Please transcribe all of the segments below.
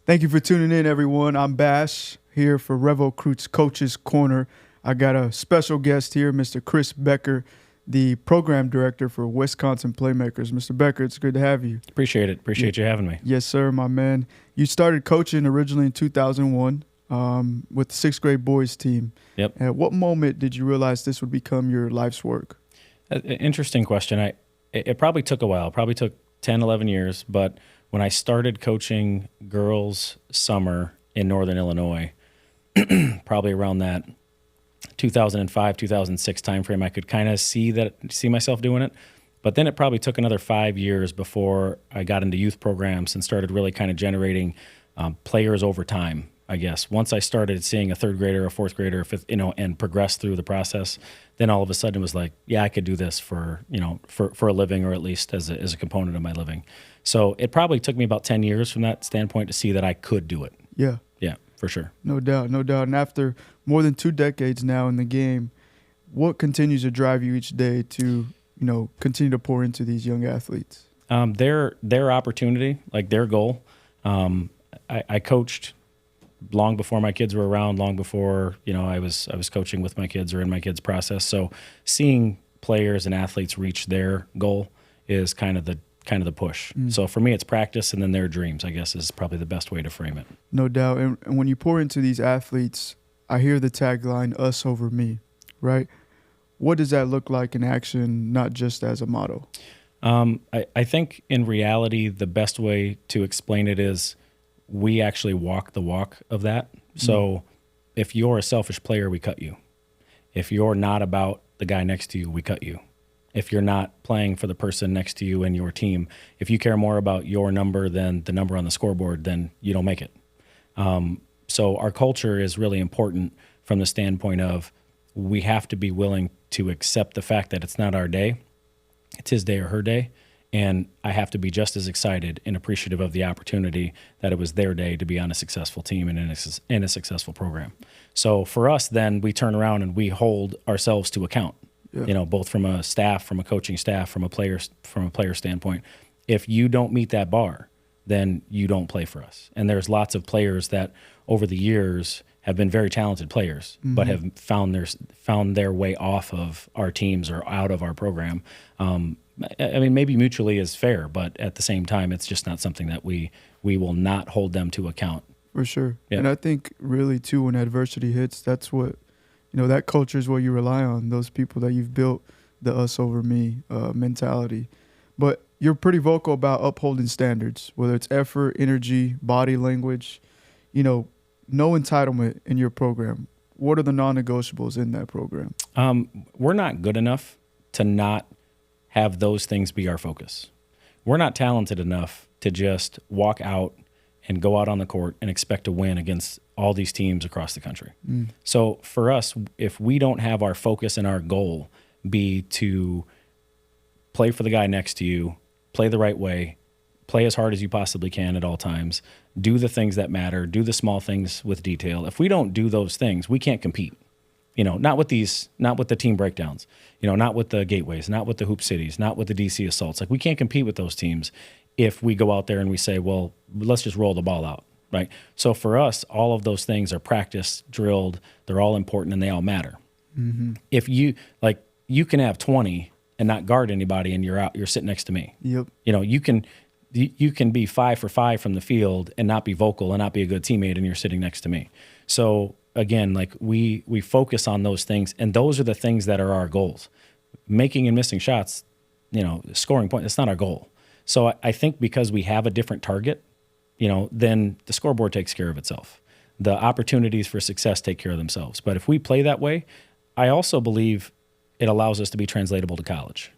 Thank you for tuning in, everyone. I'm Bash here for Revo Recruits Coaches Corner. I got a special guest here, Mr. Kris Becker, the program director for Wisconsin Playmakers. Mr. Becker, it's good to have you. Appreciate it. Appreciate you having me. Yes, sir, my man. You started coaching originally in 2001 with the sixth grade boys team. Yep. At what moment did you realize this would become your life's work? Interesting question. It probably took a while. It probably took 10, 11 years. But when I started coaching girls summer in Northern Illinois, probably around that 2005, 2006 timeframe, I could kind of see myself doing it. But then it probably took another 5 years before I got into youth programs and started really kind of generating players over time, I guess. Once I started seeing a third grader, a fourth grader, a fifth, and progress through the process, then all of a sudden it was like, yeah, I could do this for a living, or at least as a component of my living. So it probably took me about 10 years from that standpoint to see that I could do it. Yeah. Yeah, for sure. No doubt, no doubt. And after more than 2 decades now in the game, what continues to drive you each day to, continue to pour into these young athletes? Their opportunity, like their goal. I coached long before my kids were around, long before I was coaching with my kids or in my kids' process. So seeing players and athletes reach their goal is kind of the push. So for me, it's practice and then their dreams, I guess, is probably the best way to frame it. No doubt. And when you pour into these athletes, I hear the tagline, us over me, right? What does that look like in action, not just as a motto? I think in reality, the best way to explain it is we actually walk the walk of that. So if you're a selfish player, we cut you. If you're not about the guy next to you, we cut you. If you're not playing for the person next to you and your team, if you care more about your number than the number on the scoreboard, then you don't make it. So our culture is really important from the standpoint of we have to be willing to accept the fact that it's not our day, it's his day or her day, and I have to be just as excited and appreciative of the opportunity that it was their day to be on a successful team and in a successful program. So for us, then we turn around and we hold ourselves to account. Yeah. Both from a staff, from a coaching staff, from a player standpoint. If you don't meet that bar, then you don't play for us. And there's lots of players that over the years have been very talented players, but have found their way off of our teams or out of our program. I mean, maybe mutually is fair, but at the same time, it's just not something that we will not hold them to account. For sure. Yeah. And I think really, too, when adversity hits, that's what, that culture is what you rely on, those people that you've built the us over me mentality. But you're pretty vocal about upholding standards, whether it's effort, energy, body language, no entitlement in your program. What are the non-negotiables in that program? We're not good enough to not have those things be our focus. We're not talented enough to just walk out and go out on the court and expect to win against all these teams across the country. So for us, if we don't have our focus and our goal be to play for the guy next to you, play the right way, play as hard as you possibly can at all times, do the things that matter, do the small things with detail. If we don't do those things, we can't compete. Not with the team breakdowns, not with the gateways, not with the hoop cities, not with the DC assaults. Like, we can't compete with those teams if we go out there and we say, well, let's just roll the ball out, right? So for us, all of those things are practiced, drilled, they're all important, and they all matter. If you can have 20 and not guard anybody and you're sitting next to me. Yep. You can be 5 for 5 from the field and not be vocal and not be a good teammate and you're sitting next to me. So again, we focus on those things, and those are the things that are our goals. Making and missing shots, scoring points, that's not our goal. So I think because we have a different target, then the scoreboard takes care of itself. The opportunities for success take care of themselves. But if we play that way, I also believe it allows us to be translatable to college.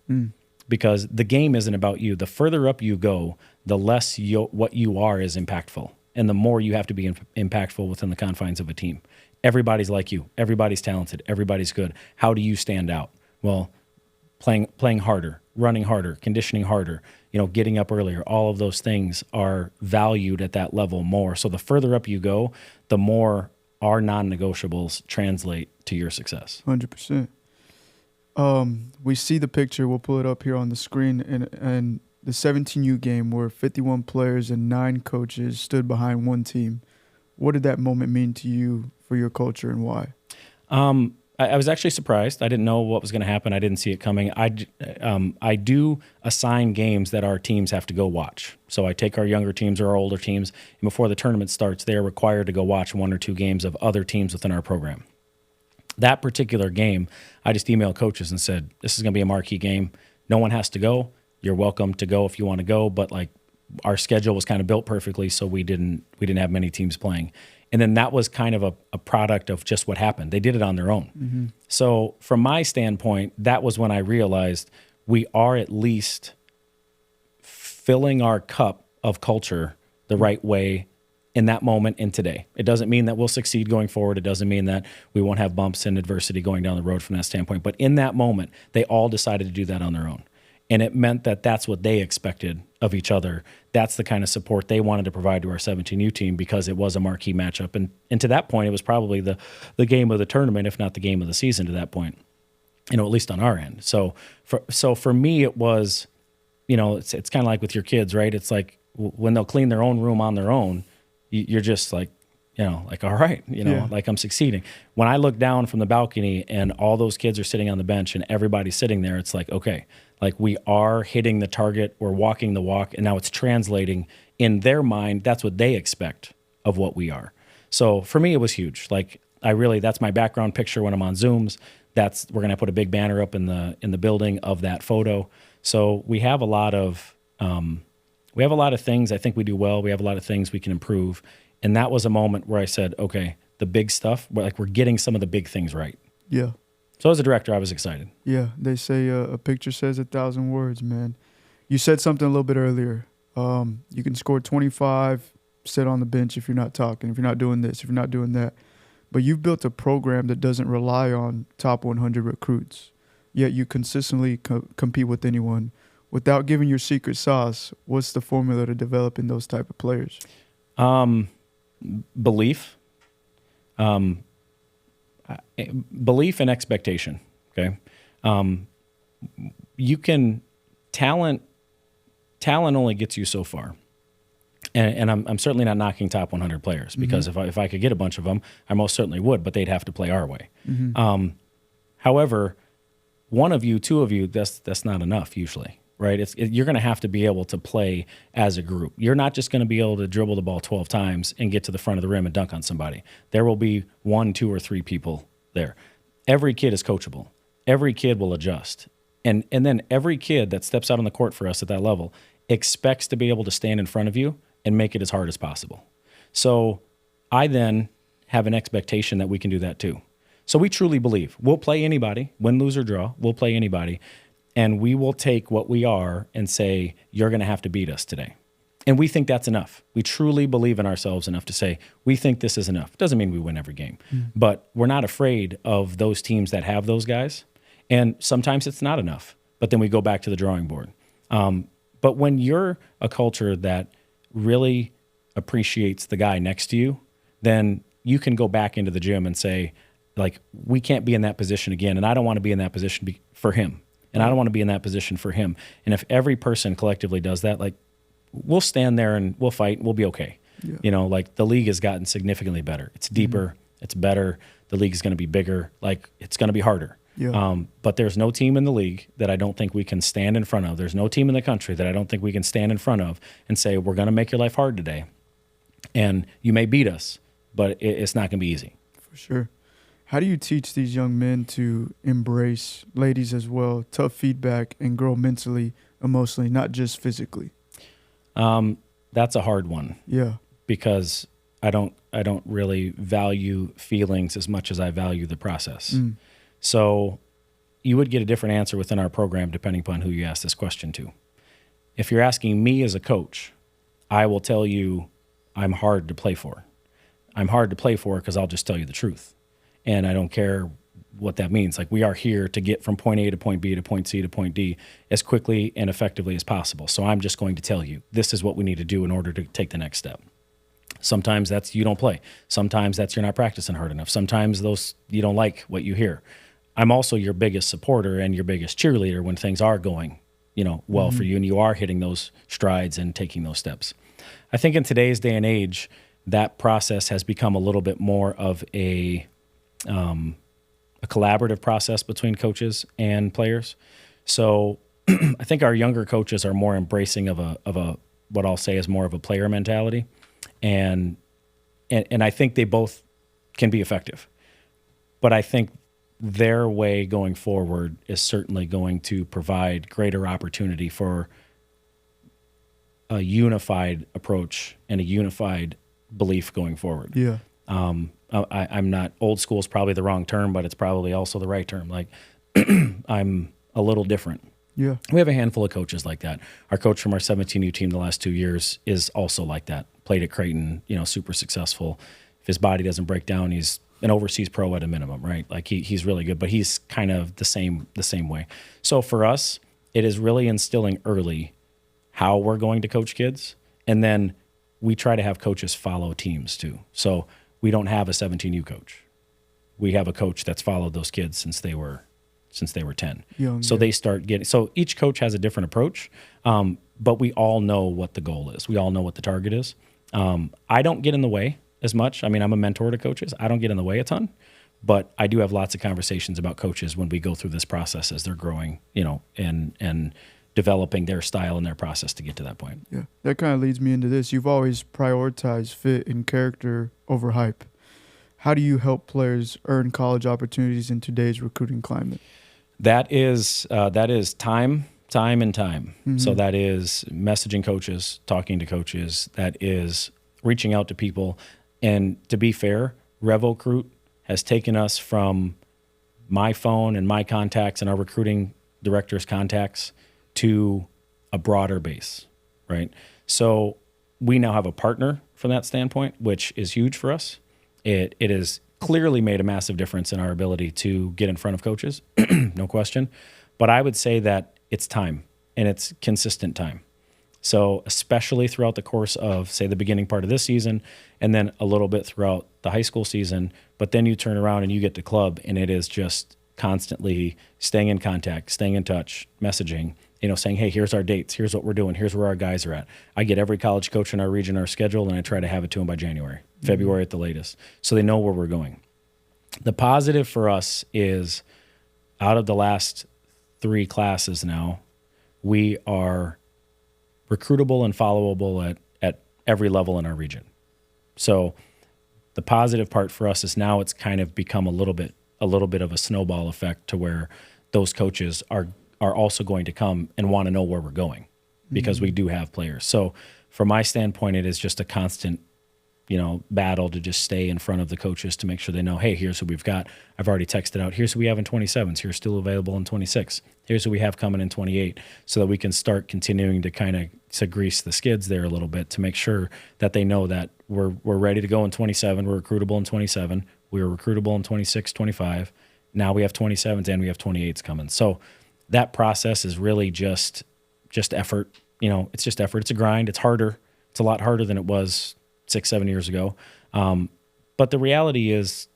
Because the game isn't about you. The further up you go, the less what you are is impactful, and the more you have to be impactful within the confines of a team. Everybody's like you. Everybody's talented. Everybody's good. How do you stand out? Well, playing harder, running harder, conditioning harder, getting up earlier. All of those things are valued at that level more. So the further up you go, the more our non-negotiables translate to your success. 100%. We see the picture. We'll pull it up here on the screen, and the 17U game where 51 players and 9 coaches stood behind one team. What did that moment mean to you for your culture and why? I was actually surprised. I didn't know what was going to happen. I didn't see it coming. I do assign games that our teams have to go watch. So I take our younger teams or our older teams, and before the tournament starts, they are required to go watch 1 or 2 games of other teams within our program. That particular game, I just emailed coaches and said, this is going to be a marquee game. No one has to go. You're welcome to go if you want to go, but like our schedule was kind of built perfectly, so we didn't have many teams playing. And then that was kind of a product of just what happened. They did it on their own. Mm-hmm. So from my standpoint, that was when I realized we are at least filling our cup of culture the right way in that moment and today. It doesn't mean that we'll succeed going forward. It doesn't mean that we won't have bumps and adversity going down the road from that standpoint. But in that moment, they all decided to do that on their own. And it meant that that's what they expected of each other. That's the kind of support they wanted to provide to our 17U team because it was a marquee matchup. And to that point, it was probably the game of the tournament, if not the game of the season to that point, at least on our end. So for me, it was, it's kind of like with your kids, right? It's like when they'll clean their own room on their own, you're just like, all right, like I'm succeeding. When I look down from the balcony and all those kids are sitting on the bench and everybody's sitting there, it's like, okay, like we are hitting the target, we're walking the walk, and now it's translating in their mind. That's what they expect of what we are. So for me, it was huge. Like that's my background picture when I'm on Zooms. We're going to put a big banner up in the building of that photo. So we have a lot of things I think we do well. We have a lot of things we can improve. And that was a moment where I said, okay, the big stuff, we're getting some of the big things right. Yeah. So as a director, I was excited. Yeah, they say a picture says 1,000 words, man. You said something a little bit earlier. You can score 25, sit on the bench if you're not talking, if you're not doing this, if you're not doing that. But you've built a program that doesn't rely on top 100 recruits, yet you consistently compete with anyone. Without giving your secret sauce, what's the formula to developing those type of players? Belief. Belief and expectation. Okay. Talent only gets you so far. And I'm certainly not knocking top 100 players because if I could get a bunch of them, I most certainly would, but they'd have to play our way. Mm-hmm. However, 1 of you, 2 of you, that's not enough usually. Right? You're going to have to be able to play as a group. You're not just going to be able to dribble the ball 12 times and get to the front of the rim and dunk on somebody. There will be 1, 2, or 3 people there. Every kid is coachable. Every kid will adjust. And then every kid that steps out on the court for us at that level expects to be able to stand in front of you and make it as hard as possible. So I then have an expectation that we can do that too. So we truly believe we'll play anybody, win, lose, or draw. We'll play anybody. And we will take what we are and say, you're going to have to beat us today. And we think that's enough. We truly believe in ourselves enough to say, we think this is enough. Doesn't mean we win every game. But we're not afraid of those teams that have those guys. And sometimes it's not enough. But then we go back to the drawing board. But when you're a culture that really appreciates the guy next to you, then you can go back into the gym and say, like, we can't be in that position again. And I don't want to be in that position for him. And I don't want to be in that position for him. And if every person collectively does that, like, we'll stand there and we'll fight and we'll be okay. Yeah. Like the league has gotten significantly better. It's deeper. It's better. The league is going to be bigger. Like it's going to be harder. Yeah. But there's no team in the league that I don't think we can stand in front of. There's no team in the country that I don't think we can stand in front of and say, we're going to make your life hard today. And you may beat us, but it's not going to be easy. For sure. How do you teach these young men to embrace, ladies as well, tough feedback and grow mentally, emotionally, not just physically? That's a hard one. Yeah. Because I don't really value feelings as much as I value the process. So you would get a different answer within our program depending upon who you ask this question to. If you're asking me as a coach, I will tell you I'm hard to play for. I'm hard to play for because I'll just tell you the truth. And I don't care what that means. Like we are here to get from point A to point B to point C to point D as quickly and effectively as possible. So I'm just going to tell you, this is what we need to do in order to take the next step. Sometimes that's you don't play. Sometimes that's you're not practicing hard enough. Sometimes those you don't like what you hear. I'm also your biggest supporter and your biggest cheerleader when things are going well for you, and you are hitting those strides and taking those steps. I think in today's day and age, that process has become a little bit more of a collaborative process between coaches and players. So I think our younger coaches are more embracing of a what I'll say is more of a player mentality, and I think they both can be effective. But I think their way going forward is certainly going to provide greater opportunity for a unified approach and a unified belief going forward. Yeah. I'm not, old school is probably the wrong term, but it's probably also the right term. Like I'm a little different. Yeah. We have a handful of coaches like that. Our coach from our 17U team the last 2 years is also like that. Played at Creighton, super successful. If his body doesn't break down, he's an overseas pro at a minimum, right? Like he's really good, but he's kind of the same way. So for us, it is really instilling early how we're going to coach kids, and then we try to have coaches follow teams too. So we don't have a 17U coach. We have a coach that's followed those kids since they were 10. So they start getting, so each coach has a different approach, but we all know what the goal is. We all know what the target is. I don't get in the way as much. I mean, I'm a mentor to coaches. I don't get in the way a ton, but I do have lots of conversations about coaches when we go through this process as they're growing, and developing their style and their process to get to that point. Yeah, that kind of leads me into this. You've always prioritized fit and character over hype. How do you help players earn college opportunities in today's recruiting climate? That is time. Mm-hmm. So that is messaging coaches, talking to coaches. That is reaching out to people. And to be fair, RevOcruit has taken us from my phone and my contacts and our recruiting director's contacts to a broader base, right? So we now have a partner from that standpoint, which is huge for us. It has clearly made a massive difference in our ability to get in front of coaches, no question. But I would say that it's time, and it's consistent time. So especially throughout the course of, say, the beginning part of this season, and then a little bit throughout the high school season, but then you turn around and you get to club, and it is just constantly staying in contact, staying in touch, messaging, saying, hey, here's our dates, here's what we're doing, here's where our guys are at. I get every college coach in our region our schedule, and I try to have it to them by January, February at the latest, so they know where we're going. The positive for us is out of the last 3 classes now, we are recruitable and followable at every level in our region. So the positive part for us is now it's kind of become a little bit of a snowball effect to where those coaches are also going to come and want to know where we're going because we do have players. So from my standpoint, it is just a constant, battle to just stay in front of the coaches to make sure they know, hey, here's who we've got. I've already texted out. Here's who we have in 27s. Here's still available in 26. Here's who we have coming in 28, so that we can start continuing to kind of grease the skids there a little bit to make sure that they know that we're ready to go in 27. We're recruitable in 27. We were recruitable in 26, 25. Now we have 27s and we have 28s coming. So that process is really just effort. It's just effort. It's a grind. It's harder. It's a lot harder than it was 6-7 years ago. But the reality is,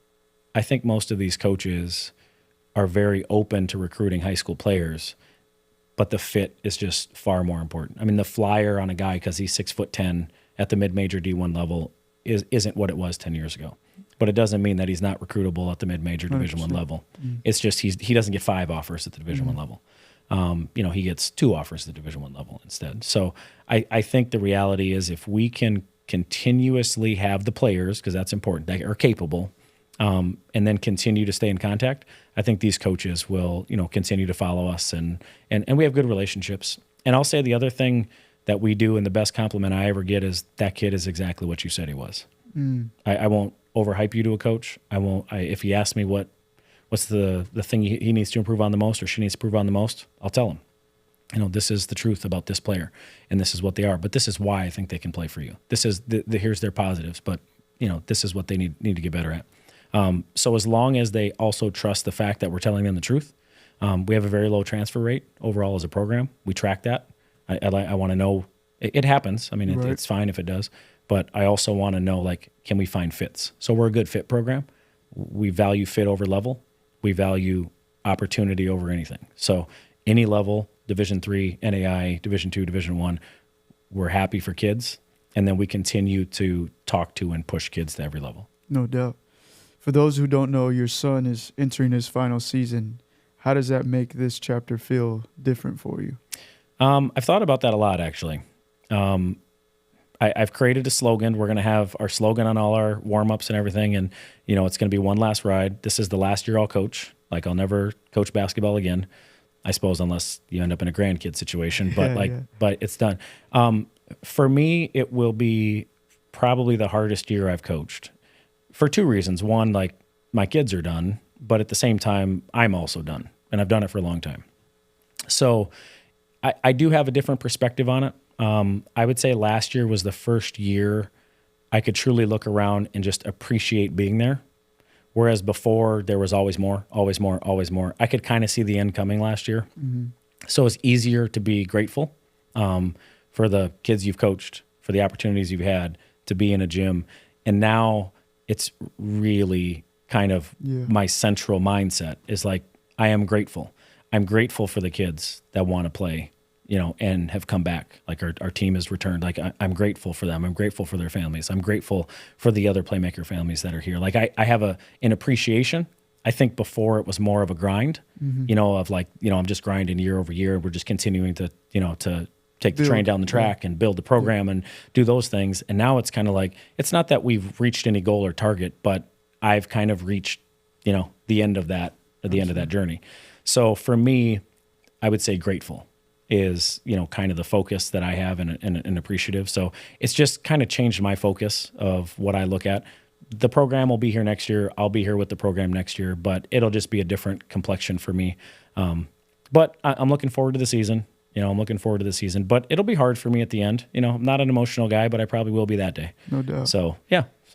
I think most of these coaches are very open to recruiting high school players, but the fit is just far more important. I mean, the flyer on a guy because he's 6'10" at the mid-major D1 level isn't what it was 10 years ago. But it doesn't mean that he's not recruitable at the mid-major Division I level. It's just he doesn't get 5 offers at the Division I level. He gets 2 offers at the Division I level instead. So I think the reality is if we can continuously have the players, because that's important, that are capable, and then continue to stay in contact, I think these coaches will, continue to follow us, and we have good relationships. And I'll say the other thing that we do, and the best compliment I ever get, is that kid is exactly what you said he was. I won't overhype you to a coach. If he asks me what's the thing he needs to improve on the most or she needs to improve on the most, I'll tell him. This is the truth about this player, and this is what they are. But this is why I think they can play for you. This is here's their positives, but this is what they need to get better at. So as long as they also trust the fact that we're telling them the truth, we have a very low transfer rate overall as a program. We track that. I want to know it happens. I mean, it's fine if it does, but I also want to know, can we find fits? So we're a good fit program. We value fit over level. We value opportunity over anything. So any level Division III, NAI, Division II, Division I. We're happy for kids, and then we continue to talk to and push kids to every level. No doubt. For those who don't know, your son is entering his final season. How does that make this chapter feel different for you? I've thought about that a lot, actually. I've created a slogan. We're going to have our slogan on all our warm-ups and everything, and it's going to be one last ride. This is the last year I'll coach. Like, I'll never coach basketball again, I suppose, unless you end up in a grandkid situation. But but it's done. For me, it will be probably the hardest year I've coached for two reasons. One, like, my kids are done, but at the same time, I'm also done, and I've done it for a long time. So I do have a different perspective on it. I would say last year was the first year I could truly look around and just appreciate being there. Whereas before, there was always more, always more, always more. I could kind of see the end coming last year. Mm-hmm. So it's easier to be grateful for the kids you've coached, for the opportunities you've had to be in a gym. And now it's really kind of my central mindset is like, I am grateful. I'm grateful for the kids that want to play, and have come back. Like, our team has returned. Like, I'm grateful for them. I'm grateful for their families. I'm grateful for the other Playmaker families that are here. Like, I have an appreciation. I think before it was more of a grind, of like, I'm just grinding year over year. We're just continuing to take the train down the track and build the program and do those things. And now it's kind of like, it's not that we've reached any goal or target, but I've kind of reached, the end of that, end of that journey. So for me, I would say grateful is, kind of the focus that I have and appreciative. So it's just kind of changed my focus of what I look at. The program will be here next year. I'll be here with the program next year, but it'll just be a different complexion for me. But I'm looking forward to the season. But it'll be hard for me at the end. I'm not an emotional guy, but I probably will be that day. No doubt. So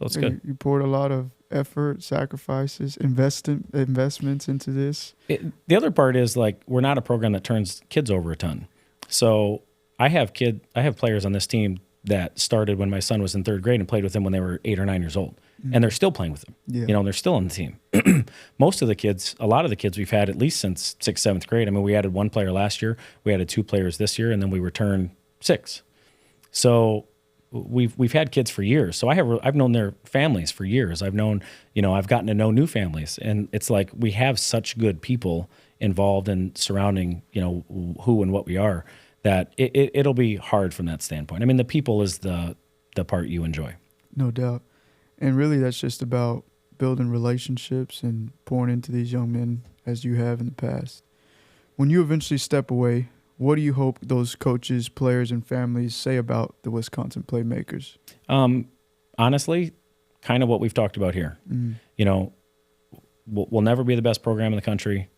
it's good. You poured a lot of effort, sacrifices, investments into this. The other part is, like, we're not a program that turns kids over a ton. So I have players on this team that started when my son was in third grade and played with him when they were 8 or 9 years old. Mm-hmm. And they're still playing with him. Yeah. And they're still on the team. A lot of the kids we've had at least since 6th, 7th grade. I mean, we added one player last year. We added 2 players this year, and then we returned 6. So we've had kids for years. So I've known their families for years. I've gotten to know new families, and it's like we have such good people involved in surrounding, who and what we are, that it'll be hard from that standpoint. I mean, the people is the part you enjoy. No doubt. And really that's just about building relationships and pouring into these young men as you have in the past. When you eventually step away, what do you hope those coaches, players, and families say about the Wisconsin Playmakers? Honestly, kind of what we've talked about here. Mm-hmm. We'll never be the best program in the country.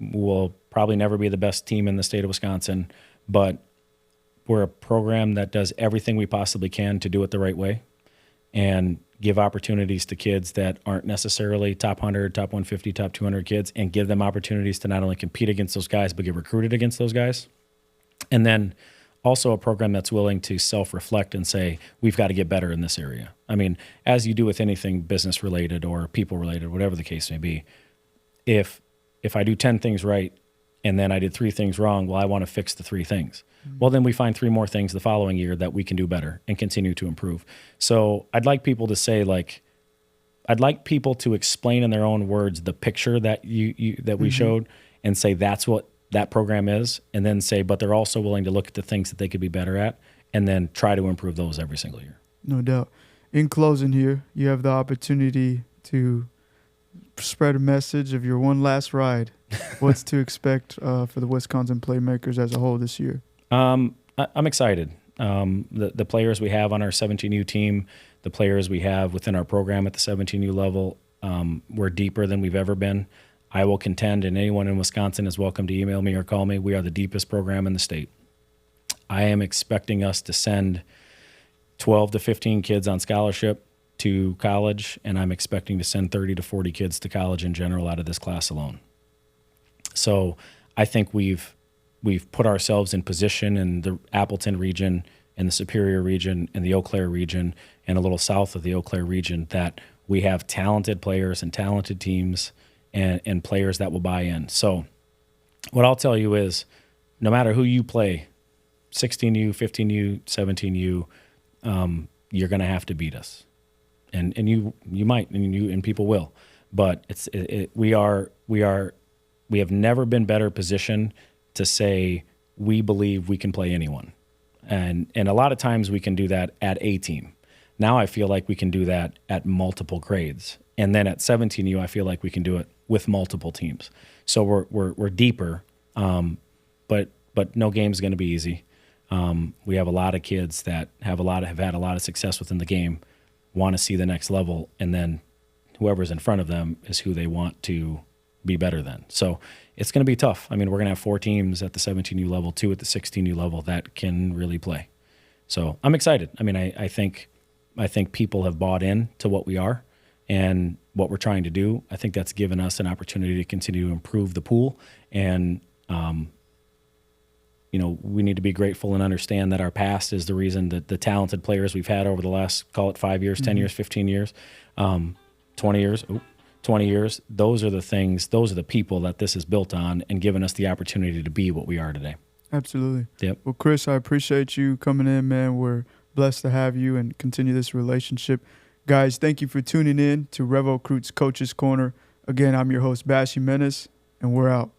We'll probably never be the best team in the state of Wisconsin, but we're a program that does everything we possibly can to do it the right way and give opportunities to kids that aren't necessarily top 100, top 150, top 200 kids, and give them opportunities to not only compete against those guys, but get recruited against those guys. And then also a program that's willing to self-reflect and say, we've got to get better in this area. I mean, as you do with anything business-related or people-related, whatever the case may be, if I do 10 things right and then I did 3 things wrong, well, I want to fix the 3 things. Mm-hmm. Well, then we find 3 more things the following year that we can do better and continue to improve. So I'd like people to say, like, I'd like people to explain in their own words the picture that that we showed and say that's what that program is, and then say, but they're also willing to look at the things that they could be better at and then try to improve those every single year. No doubt. In closing here, you have the opportunity to spread a message of your one last ride. What's to expect for the Wisconsin Playmakers as a whole this year? I'm excited. The players we have on our 17U team, the players we have within our program at the 17U level, we're deeper than we've ever been. I will contend, and anyone in Wisconsin is welcome to email me or call me. We are the deepest program in the state. I am expecting us to send 12 to 15 kids on scholarship to college, and I'm expecting to send 30 to 40 kids to college in general out of this class alone. So I think we've put ourselves in position in the Appleton region, in the Superior region, in the Eau Claire region, and a little south of the Eau Claire region, that we have talented players and talented teams and players that will buy in. So what I'll tell you is no matter who you play, 16U, 15U, 17U, you're going to have to beat us. And you might, and people will, but we have never been better positioned to say we believe we can play anyone. And a lot of times we can do that at a team. Now I feel like we can do that at multiple grades. And then at 17U, I feel like we can do it with multiple teams. So we're deeper, but no game's going to be easy. We have a lot of kids that have had a lot of success within the game, want to see the next level, and then whoever's in front of them is who they want to be better than. So it's going to be tough. I mean, we're going to have 4 teams at the 17U level, 2 at the 16U level that can really play. So I'm excited. I mean, I think people have bought in to what we are and what we're trying to do. I think that's given us an opportunity to continue to improve the pool. And, we need to be grateful and understand that our past is the reason that the talented players we've had over the last, call it 5 years, 10 years, 15 years, 20 years, those are the people that this is built on and given us the opportunity to be what we are today. Absolutely. Yep. Well, Kris, I appreciate you coming in, man. We're blessed to have you and continue this relationship. Guys, thank you for tuning in to Revo Recruit's Coach's Corner. Again, I'm your host, Bash Jimenez, and we're out.